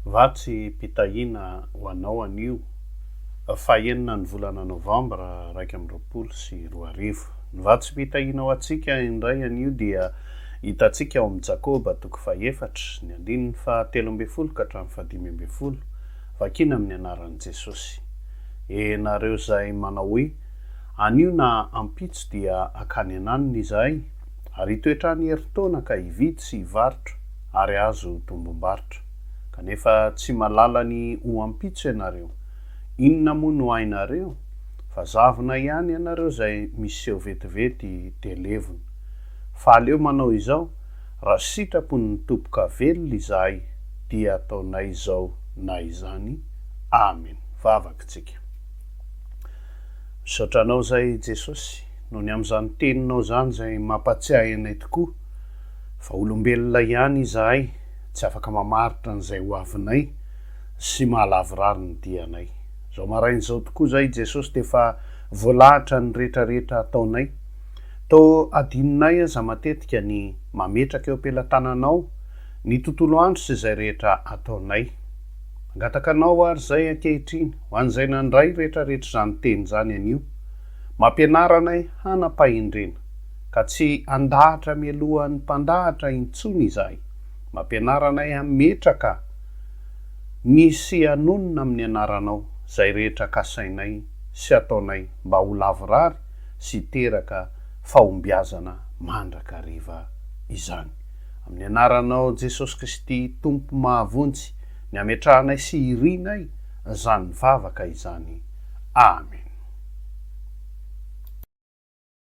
Vatsy mpitahina ho anao anio fahenina ny volana novambra 2024. Ny vatsy mpitahina ho antsika indray anio dia hitantsika ao amin'ny Jakoba 4:1 ny andininy 7:12 ka hatramin'ny 7:12 vakina amin'ny anaran'i Jesosy. Nareo zay manao hoe anio na ampitso dia akany ananiny izahay ary hitoetrany herintaona ka hividy sy hivarotra ary azo tombom-barotra. Kanefa tsy malala ny ho ampitso ianareo. Inona moa no hainareo? Fa zavona ihany ianareo zay miseho vetivety televony. Faly eo manao izao, raha sitrapony ny topoka velona izahay dia ataonay izao na izany. Amen. Vavakitsika. Misaotra anao zay Jesosy, noho ny amin'izany teninao zany zay mampatsiahy anay tokoa, fa olombelona ihany izahay, tsy afaka mamaritra n'izay ho avinay sy mahalavorary ny dianay. Zao maraina zao tokoa zay Jesosy dia efa voalahatra ny rehetrarehetra ataonay. Tao adininay aza matetika ny mametraka eo am-pelantananao ny tontolo andro sy izay rehetra ataonay. Angataka anao ary zay ankehitriny ho an'izay nandray rehetrarehetra zany teny zany anio. Mampianaranay hanapahindrena ka tsy andahatra mialohan'ny mpandahatra intsony izahay. Mampianaranay hametraka nisy anonona amin'ny anaranao zay rehetra kasainay sy ataonay mba ho lavorary sy teraka fahombiazana mandrakariva izany. Amin'ny anaranao Jesosy Kristy Tompo mahavontsy, ny ametrahanay sy irinay zany vavaka izany. Amen.